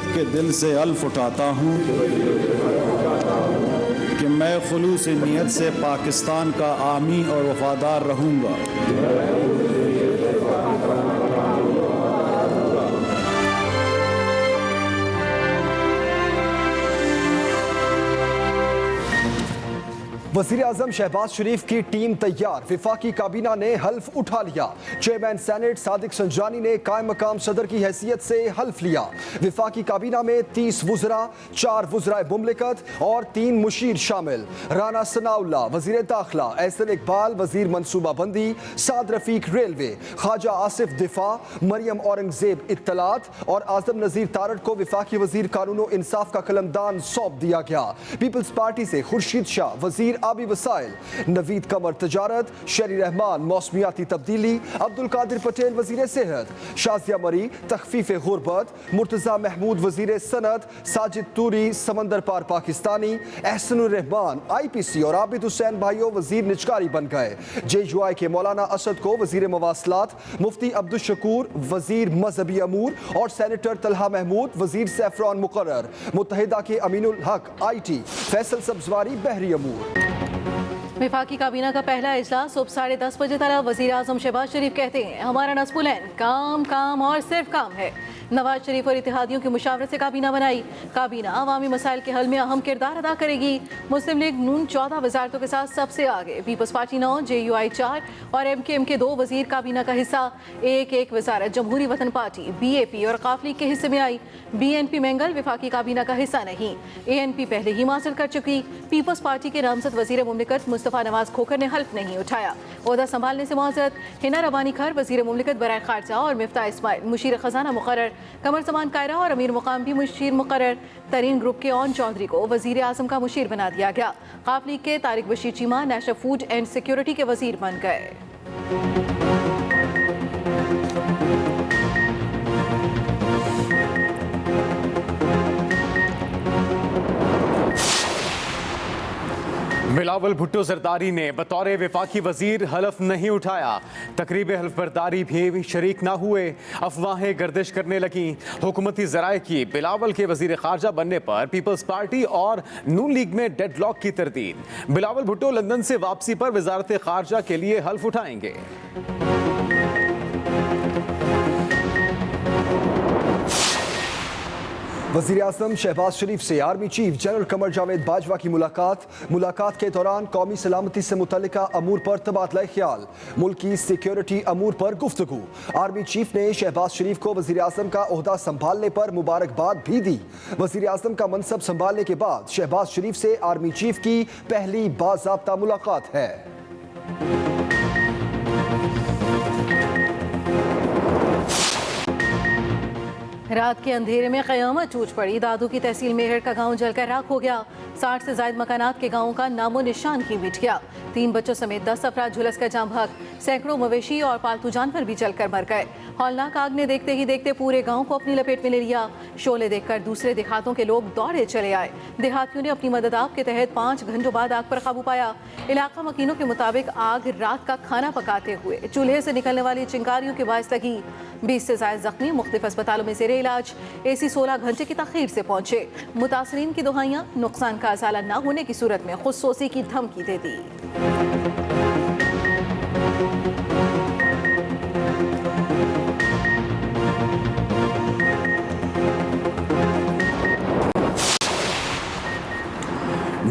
सिद्क़ के दिल से अल्फ उठाता हूँ कि मैं खुलूस नियत से पाकिस्तान का आमी और वफादार रहूँगा। वज़ीर आज़म शहबाज शरीफ की टीम तैयार, विफाकी काबीना ने हल्फ उठा लिया। चेयरमैन सेनेट सादिक संजानी ने कायम मकाम सदर की हैसियत से हल्फ लिया। विफाकी काबीना में 30 वुज़रा, 4 वुज़राए मुमलिकत और 3 मुशीर शामिल। राना सनाउल्लाह वज़ीर दाखिला, एहसन इकबाल वज़ीर मनसूबाबंदी, साद रफीक रेलवे, ख्वाजा आसिफ दिफा, मरियम औरंगजेब इत्तलात और आज़म नज़ीर तारड़ को विफाकी वज़ीर कानून व इंसाफ का कलमदान सौंप दिया गया। पीपल्स पार्टी से खुर्शीद शाह वज़ीर आबी वसाइल, नवीद कमर तजारत, शरी रहमान मौसमियाती तब्दीली, अब्दुल कादिर पटेल वज़ीर सेहत, शाजिया मरी तखफीफ गुरबत, मुर्तज़ा महमूद वज़ीर सनत, साजिद तूरी समंदर पार पाकिस्तानी, एहसनुर रहमान IPC और आबिद हुसैन भाइयों वज़ीर निजकारी बन गए। JUI के मौलाना असद को वज़ीर मवासलात, मुफ्ती अब्दुल शकूर वज़ीर मजहबी अमूर और सेनेटर तलहा महमूद वज़ीर सैफरान मुकर्रर। मुत्तहिदा के अमीनुल हक IT, फैसल सब्जवारी बहरी अमूर। विफाकी काबीना का पहला इजलास सुबह 10:30 बजे तलब। वज़ीर आज़म शहबाज शरीफ कहते हैं, हमारा नस्बुलैन काम काम और सिर्फ काम है। नवाज शरीफ और इत्तेहादियों की मुशावरत से काबीना बनाई। काबीना अवामी मसाइल के हल में अहम किरदार अदा करेगी। मुस्लिम लीग नून 14 वजारतों के साथ सबसे आगे, पीपल्स पार्टी 9, JUI 4 और MKM के 2 वजीर काबीना का हिस्सा। एक वजारत जमहूरी वतन पार्टी BAP और काफ लीग के हिस्से में आई। BNP मेंगल विफाकी काबीना का हिस्सा नहीं। ANP पहले ही माजल कर चुकी। पीपल्स पार्टी के नामजद वजीर मुमलिकत मुस्तफ़ा नवाज खोखर ने हल्फ नहीं उठाया। ओहदा संभालने से मुआज़रत। हिना रबानी खर वजीर मुमलिकत बराए खारजा और मिफ्ता इस्माइल मुशीर खजाना मुकर्रर। कमर जमान कायरा और अमीर मुकाम भी मुशीर मुकर्रर। तरीन ग्रुप के ओन चौधरी को वजीर आज़म का मुशीर बना दिया गया। काफ लीग के Tariq Bashir Cheema national food and security के वजीर बन गए। बिलावल भुट्टो जरदारी ने बतौर विफाकी वजीर हलफ नहीं उठाया। तकरीब हल्फ बर्दारी भी शरीक ना हुए। अफवाहें गर्दिश करने लगी। हुकूमती जराए की बिलावल के वजीर खारजा बनने पर पीपल्स पार्टी और नून लीग में डेडलॉक की तरदीद। बिलावल भुट्टो लंदन से वापसी पर वजारत खारजा के लिए हल्फ उठाएंगे। वज़ीर आज़म शहबाज शरीफ से army chief general Qamar Javed Bajwa की मुलाकात के दौरान कौमी सलामती से मुतल्लिका अमूर पर तबादला ख्याल। मुल्क की सिक्योरिटी अमूर पर गुफ्तगू। आर्मी चीफ ने शहबाज शरीफ को वज़ीर आज़म का ओहदा संभालने पर मुबारकबाद भी दी। वज़ीर आज़म का मनसब संभालने के बाद शहबाज शरीफ से आर्मी चीफ की पहली बाज़ाब्ता मुलाकात है। रात के अंधेरे में क़यामत टूट पड़ी। दादू की तहसील मेहर का गांव जलकर राख हो गया। 60 से ज़ायद मकानात के गांवों का नामो निशान ही मिट गया। 3 बच्चों समेत 10 अफराद झुलस कर जाम भाग। सैकड़ों मवेशी और पालतू जानवर भी जलकर मर गए। हौलनाक आग ने देखते ही देखते पूरे गांव को अपनी लपेट में ले लिया। शोले देखकर दूसरे देहातों के लोग दौड़े चले आए। देहातियों ने अपनी मदद आप के तहत 5 घंटों बाद आग पर काबू पाया। इलाका मकीनों के मुताबिक आग रात का खाना पकाते हुए चूल्हे से निकलने वाली चिंगारियों के बायस लगी। 20 से ज़ायद जख्मी मुख्तलिफ अस्पतालों में ज़ेरे इलाज। AC 16 घंटे की तखीर से पहुंचे। मुतासरीन की दुहाइयां नुकसान का असाला न होने की सूरत में खुदसोसी की धमकी दे दी।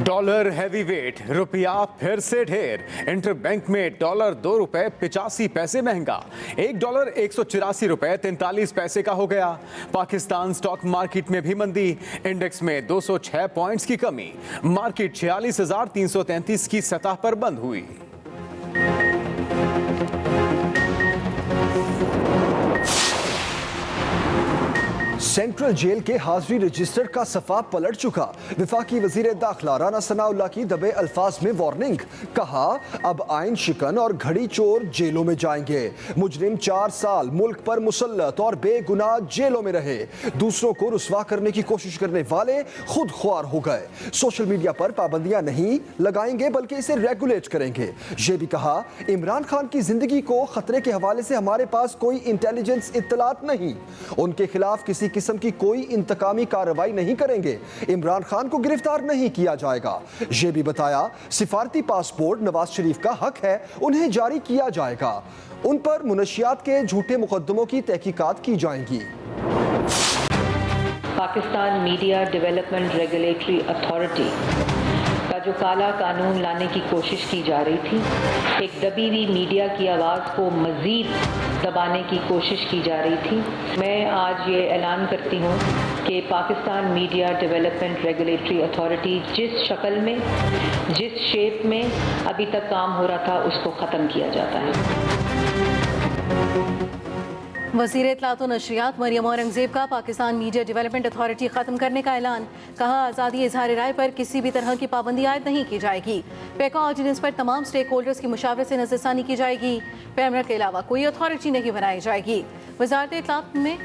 डॉलर हैवीवेट, रुपया फिर से ढेर। इंटरबैंक में डॉलर 2 रुपए 85 पैसे महंगा। $1 184 रुपए 43 पैसे का हो गया। पाकिस्तान स्टॉक मार्केट में भी मंदी। इंडेक्स में 206 पॉइंट्स की कमी। मार्केट 46,333 की सतह पर बंद हुई। सेंट्रल जेल के हाजिरी रजिस्टर का सफा पलट चुका। विफाकी वजीर दाखिला राना सनाउल्लाह की दबे अल्फाज में वार्निंग। कहा, अब आइन शिकन और घड़ी चोर जेलों में जाएंगे। मुजरिम 4 साल मुल्क पर मुसल्लत और बेगुनाह जेलों में रहे। दूसरों को रुसवा करने की कोशिश करने वाले खुद ख्वार हो गए। सोशल मीडिया पर पाबंदियां नहीं लगाएंगे बल्कि इसे रेगुलेट करेंगे। ये भी कहा, इमरान खान की जिंदगी को खतरे के हवाले से हमारे पास कोई इंटेलिजेंस इत्तलात नहीं। उनके खिलाफ किसी किस्म की कोई इंतकामी कार्रवाई नहीं करेंगे। इमरान खान को गिरफ्तार नहीं किया जाएगा। ये भी बताया सिफारती पासपोर्ट नवाज शरीफ का हक है, उन्हें जारी किया जाएगा। उन पर मुनशियात के झूठे मुकदमों की तहकीकात की जाएंगी। Pakistan media development regulatory authority का जो काला कानून लाने की कोशिश की जा रही थी, एक दबी हुई मीडिया की आवाज़ को मज़ीद दबाने की कोशिश की जा रही थी। मैं आज ये ऐलान करती हूँ कि Pakistan media development regulatory authority जिस शक्ल में, जिस शेप में अभी तक काम हो रहा था, उसको ख़त्म किया जाता है। वज़ीर इत्तलात व नशरियात मरियम औरंगज़ेब का पाकिस्तान मीडिया डेवलपमेंट अथॉरिटी ख़त्म करने का ऐलान। कहा, आज़ादी इज़हार राय पर किसी भी तरह की पाबंदी आयद नहीं की जाएगी। पेका ऑर्डिनेंस पर तमाम स्टेक होल्डर्स की मुशावरत से नज़रसानी की जाएगी। पैमरा के अलावा कोई अथॉरिटी नहीं बनाई जाएगी। वज़ारत इत्तलात में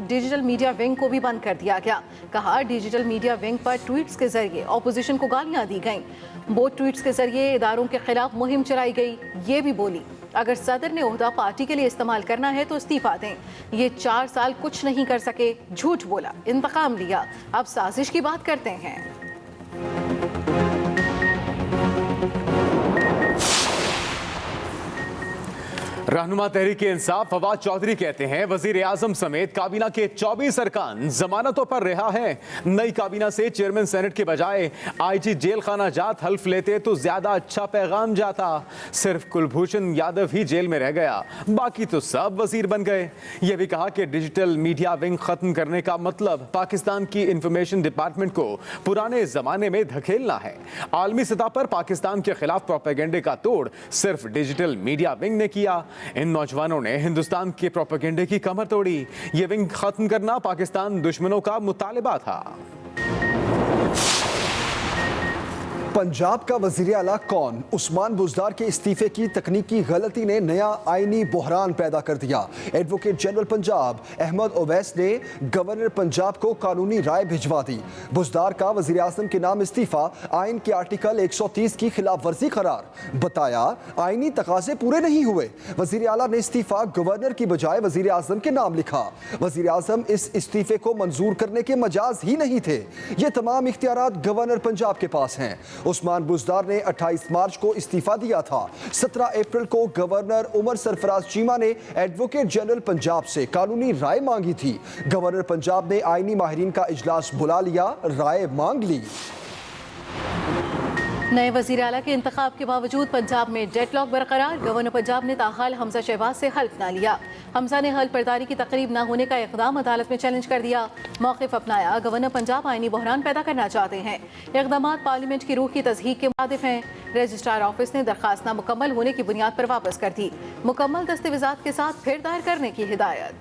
डिजिटल मीडिया विंग को भी बंद कर दिया गया। कहा, डिजिटल मीडिया विंग पर ट्वीट्स के जरिए अपोजिशन को गालियाँ दी गईं। बोट ट्वीट्स के जरिए इदारों के खिलाफ मुहिम चलाई गई। ये भी बोली, अगर सदर ने ओहदा पार्टी के लिए इस्तेमाल करना है तो इस्तीफा दें। ये 4 साल कुछ नहीं कर सके, झूठ बोला, इंतकाम लिया, अब साजिश की बात करते हैं। रहनुमा तहरीक-ए-इंसाफ फवाद चौधरी कहते हैं, वजीर आजम समेत काबीना के 24 अरकान जमानतों पर रिहा हैं। नई काबीना से चेयरमैन सेनेट के बजाय आईजी जेल खाना जात हल्फ लेते तो ज्यादा अच्छा पैगाम जाता। सिर्फ कुलभूषण यादव ही जेल में रह गया, बाकी तो सब वजीर बन गए। यह भी कहा कि डिजिटल मीडिया विंग खत्म करने का मतलब पाकिस्तान की इंफॉर्मेशन डिपार्टमेंट को पुराने जमाने में धकेलना है। आलमी सतह पर पाकिस्तान के खिलाफ प्रोपेगेंडे का तोड़ सिर्फ डिजिटल मीडिया विंग ने किया। इन नौजवानों ने हिंदुस्तान के प्रोपेगेंडे की कमर तोड़ी। ये विंग खत्म करना पाकिस्तान दुश्मनों का मुतालिबा था। पंजाब का वजीर आला कौन? उस्मान बुज़दार के इस्तीफे की तकनीकी गलती ने नया आईनी बहरान पैदा कर दिया। एडवोकेट जनरल पंजाब अहमद ओवैस ने गवर्नर पंजाब को कानूनी राय भिजवा दी। बुज़दार का वजीर आज़म के नाम इस्तीफा आइन के आर्टिकल 130 की खिलाफ वर्जी करार। बताया, आइनी तकाजे पूरे नहीं हुए। वजीर आला ने इस्तीफा गवर्नर की बजाय वजीर आज़म के नाम लिखा। वजीर आज़म इस इस्तीफे को मंजूर करने के मजाज ही नहीं थे। ये तमाम इख्तियारात गवर्नर पंजाब के पास हैं। उस्मान बुज़दार ने 28 मार्च को इस्तीफा दिया था। 17 अप्रैल को गवर्नर उमर सरफराज चीमा ने एडवोकेट जनरल पंजाब से कानूनी राय मांगी थी। गवर्नर पंजाब ने आईनी माहिरीन का इजलास बुला लिया, राय मांग ली। नए वजीर आला के इंतखाब के बावजूद पंजाब में डेडलॉक बरकरार। गवर्नर पंजाब ने ताहाल हमजा शहबाज से हल्फ ना लिया। हमजा ने हल्फ बर्दारी की तकरीब न होने का इकदाम अदालत में चैलेंज कर दिया। मौक़िफ़ अपनाया, गवर्नर पंजाब आईनी बहरान पैदा करना चाहते हैं। इक़दामात पार्लियामेंट की रूह की तज़हीक के मुखालिफ हैं। रजिस्ट्रार ऑफिस ने दरखास्त नामुकम्मल होने की बुनियाद पर वापस कर दी। मुकम्मल दस्तावेज़ात के साथ फिर दायर करने की हिदायत।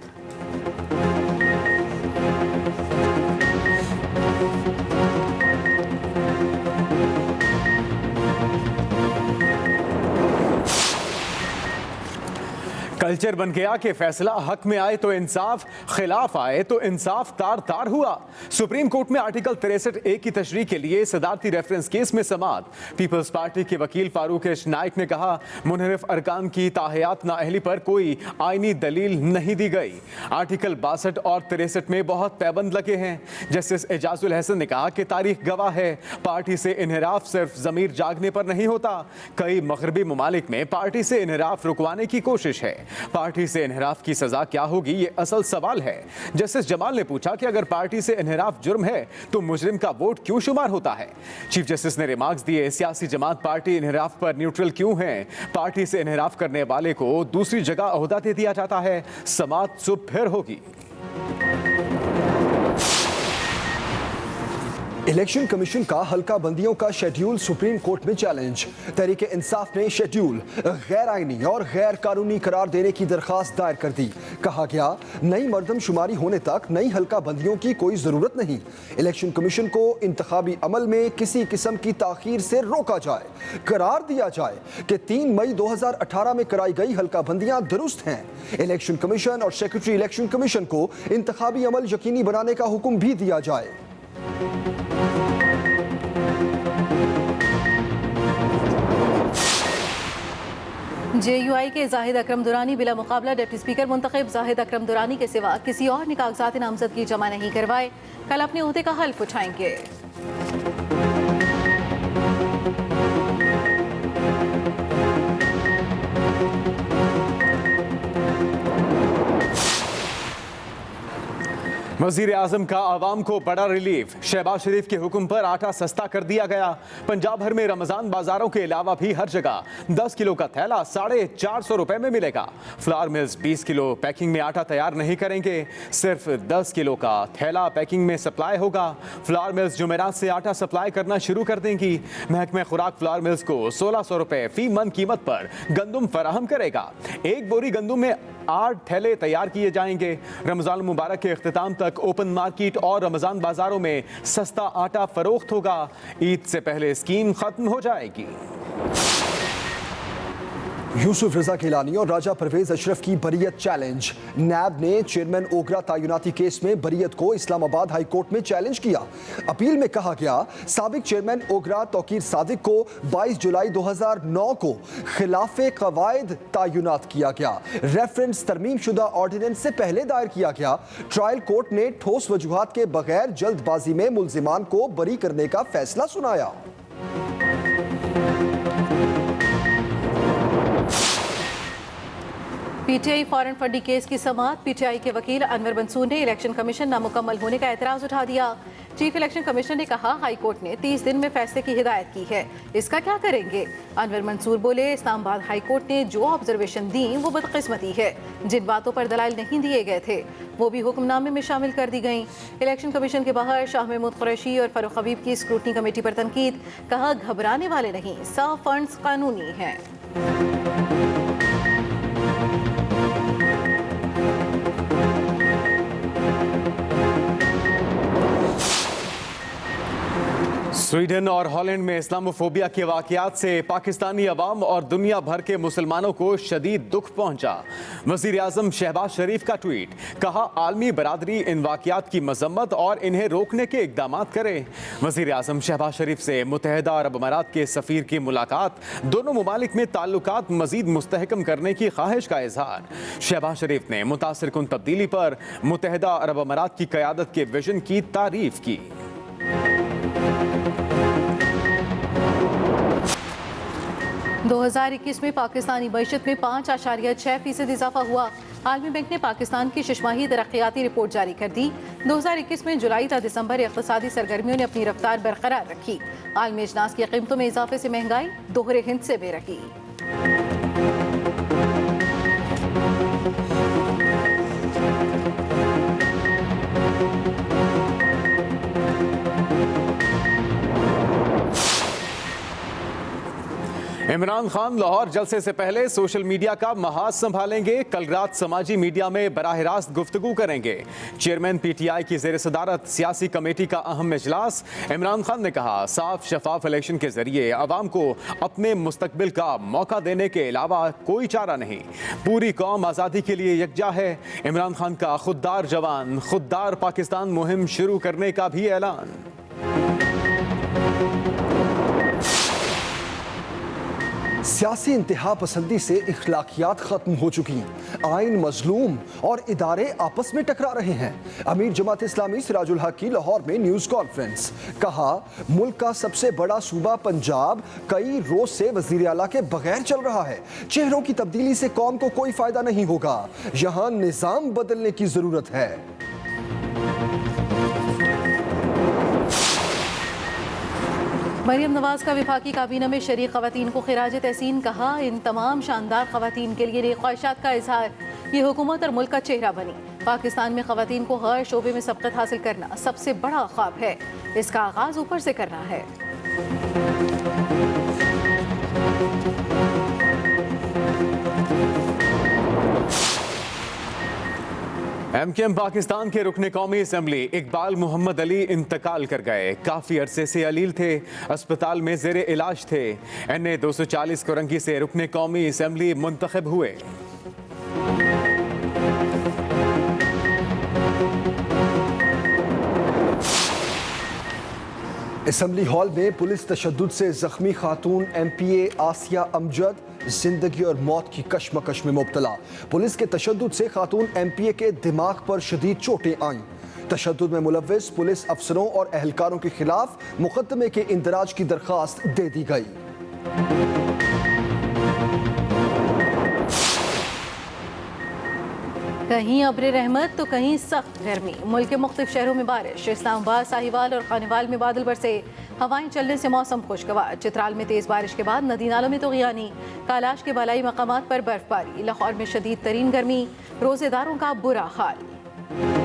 कल्चर बन गया कि फैसला हक में आए तो इंसाफ, खिलाफ आए तो इंसाफ तार तार हुआ। सुप्रीम कोर्ट में आर्टिकल 63A की तशरीह के लिए सदारती रेफरेंस केस में समाअत। पीपल्स पार्टी के वकील फारूक एच नाइक ने कहा, मुनहरिफ अरकान की ताहयात नाअहली पर कोई आईनी दलील नहीं दी गई। आर्टिकल 62 और 63 में बहुत पैबंद लगे हैं। जस्टिस एजाजुल हसन ने कहा कि तारीख गवाह है, पार्टी से इन्हिराफ सिर्फ ज़मीर जागने पर नहीं होता। कई मगरबी ममालिक में पार्टी से इन्हिराफ रुकवाने की कोशिश है। पार्टी से इन्हिराफ की सजा क्या होगी, ये असल सवाल है। जस्टिस जमाल ने पूछा कि अगर पार्टी से इन्हिराफ जुर्म है तो मुजरिम का वोट क्यों शुमार होता है। चीफ जस्टिस ने रिमार्क्स दिए, सियासी जमात पार्टी इन्हिराफ पर न्यूट्रल क्यों है। पार्टी से इन्हिराफ करने वाले को दूसरी जगह ओहदा दे दिया जाता है। समाअत सुबह फिर होगी। इलेक्शन कमीशन का हल्का बंदियों का शेड्यूल सुप्रीम कोर्ट में चैलेंज। तहरीक इंसाफ ने शेड्यूल गैर आईनी और गैर कानूनी करार देने की दरखास्त दायर कर दी। कहा गया, नई मर्दमशुमारी होने तक नई हल्का बंदियों की कोई जरूरत नहीं। इलेक्शन कमीशन को इंतखाबी अमल में किसी किस्म की ताखीर से रोका जाए। करार दिया जाए कि 3 मई 2018 में कराई गई हल्का बंदियां दुरुस्त हैं। इलेक्शन कमीशन और सेक्रेटरी इलेक्शन कमीशन को इंतखाबी अमल यकीनी बनाने का हुक्म भी दिया जाए। JUI के जाहिद अकरम दुरानी बिला मुकाबला डिप्टी स्पीकर मुंतखब जाहिद अकरम दुरानी के सिवा किसी और ने कागजात नामजदगी जमा नहीं करवाए। कल अपने ओहदे का हल्फ उठाएंगे। वजीर आजम का आवाम को बड़ा रिलीफ। शहबाज शरीफ के हुक्म पर आटा सस्ता कर दिया गया। पंजाब भर में रमजान बाजारों के अलावा भी हर जगह 10 किलो का थैला 450 रुपए में मिलेगा। फ्लावर मिल्स 20 किलो पैकिंग में आटा तैयार नहीं करेंगे, सिर्फ 10 किलो का थैला पैकिंग में सप्लाई होगा। फ्लावर मिल्स जुमेरात से आटा सप्लाई करना शुरू कर देंगी। महकमा खुराक फ्लावर मिल्स को 1600 रुपए फी मन कीमत पर गंदुम फराहम करेगा। एक बोरी गंदुम में 8 थैले तैयार किए जाएंगे। रमजान मुबारक के इख्तिताम तक ओपन मार्केट और रमजान बाजारों में सस्ता आटा फरोख्त होगा। ईद से पहले स्कीम खत्म हो जाएगी। यूसुफ रजा गिलानी और राजा परवेज अशरफ की बरीयत चैलेंज। नैब ने चेयरमैन ओगरा तैनाती केस में बरीयत को इस्लामाबाद हाई कोर्ट में चैलेंज किया। अपील में कहा गया, साबिक चेयरमैन ओगरा तौकीर सादिक को 22 जुलाई 2009 को खिलाफे कवायद तैनात किया गया। रेफरेंस तरमीम शुदा ऑर्डिनेंस से पहले दायर किया गया। ट्रायल कोर्ट ने ठोस वजूहात के बगैर जल्दबाजी में मुल्जिमान को बरी करने का फैसला सुनाया। पीटीआई फॉरेन फंडिंग केस की समाअत। पीटीआई के वकील अनवर मंसूर ने इलेक्शन कमीशन नामुकम्मल होने का एतराज उठा दिया। चीफ इलेक्शन कमिश्नर ने कहा, हाई कोर्ट ने 30 दिन में फैसले की हिदायत की है, इसका क्या करेंगे। अनवर मंसूर बोले, इस्लामाबाद हाई कोर्ट ने जो ऑब्जर्वेशन दी वो बदकिस्मती है। जिन बातों पर दलाइल नहीं दिए गए थे वो भी हुक्मनामे में शामिल कर दी गई। इलेक्शन कमीशन के बाहर शाह महमूद कुरैशी और फारूक हबीब की स्क्रूटनी कमेटी पर तनकीद। कहा, घबराने वाले नहीं, साफ फंड्स कानूनी हैं। स्वीडन और हॉलैंड में इस्लामोफोबिया के वाकयात से पाकिस्तानी अवाम और दुनिया भर के मुसलमानों को शदीद दुख पहुंचा। वजीर आजम शहबाज शरीफ का ट्वीट। कहा, आलमी बरादरी इन वाकयात की मजम्मत और इन्हें रोकने के इकदाम करे। वजीर आजम शहबाज शरीफ से मुत्तहिदा अरब अमारात के सफीर की मुलाकात। दोनों मुमालिक में ताल्लुकात मजीद मुस्तहकम करने की ख्वाहिश का इजहार। शहबाज शरीफ ने मुतासिर कुन तब्दीली पर मुत्तहिदा अरब अमारात की क़यादत के विजन की तारीफ की। 2021 में पाकिस्तानी मईशत में 5.6% इजाफा हुआ। आलमी बैंक ने पाकिस्तान की शशमाही तरक्याती रिपोर्ट जारी कर दी। 2021 में जुलाई ta दिसंबर इक़्तिसादी सरगर्मियों ने अपनी रफ्तार बरकरार रखी। आलमी अजनास की कीमतों में इजाफे से महंगाई दोहरे हिंद से बेरही। इमरान खान लाहौर जलसे से पहले सोशल मीडिया का महाज संभालेंगे। कल रात समाजी मीडिया में बराह रास्त गुफ्तगू करेंगे। चेयरमैन पीटीआई की ज़ेर सदारत सियासी कमेटी का अहम इजलास। इमरान खान ने कहा, साफ शफाफ इलेक्शन के जरिए अवाम को अपने मुस्तकबिल का मौका देने के अलावा कोई चारा नहीं। पूरी कौम आज़ादी के लिए यकजा है। इमरान खान का खुददार जवान खुददार पाकिस्तान मुहिम शुरू करने का भी ऐलान। सियासी इंतहा पसंदी से इखलाकियात खत्म हो चुकी। आइन मजलूम और इदारे आपस में टकरा रहे हैं। अमीर जमात इस्लामी सिराजुल हक की लाहौर में न्यूज़ कॉन्फ्रेंस। कहा, मुल्क का सबसे बड़ा सूबा पंजाब कई रोज से वजीर आला के बगैर चल रहा है। चेहरों की तब्दीली से कौम को कोई फायदा नहीं होगा। यहाँ निज़ाम बदलने की जरूरत है। मरियम नवाज का वफाकी काबीना में शरीक खवातीन को खिराज तहसीन। कहा, इन तमाम शानदार खवातीन के लिए नेक ख्वाहिशात का इजहार। ये हुकूमत और मुल्क का चेहरा बनी। पाकिस्तान में खवातीन को हर शोबे में सबकत हासिल करना सबसे बड़ा ख्वाब है। इसका आगाज ऊपर से करना है। एमकेएम पाकिस्तान के रुकने कौमी असम्बली इकबाल मोहम्मद अली इंतकाल कर गए। काफ़ी अरसे से अलील थे, अस्पताल में ज़ेर इलाज थे। NA 240 कोरंगी से रुकने कौमी असम्बली मुंतखब हुए। असम्बली हॉल में पुलिस तशद्दुद से जख्मी खातून MPA आसिया अमजद जिंदगी और मौत की कशमकश में मुब्तला। पुलिस के तशद्दुद से खातून MPA के दिमाग पर शदीद चोटें आईं। तशद्दुद में मुलव्विस पुलिस अफसरों और एहलकारों के खिलाफ मुकदमे के इंदराज की दरख्वास्त दे दी गई। कहीं अब्र रहमत तो कहीं सख्त गर्मी। मुल्क के मुख्तलिफ शहरों में बारिश। इस्लामाबाद, साहिवाल और खानेवाल में बादल बरसे। हवाएं चलने से मौसम खुशगवार। चित्राल में तेज बारिश के बाद नदी नालों में तूग़यानी। कालाश के बालाई मकामात पर बर्फबारी। लाहौर में शदीद तरीन गर्मी। रोजेदारों का बुरा हाल।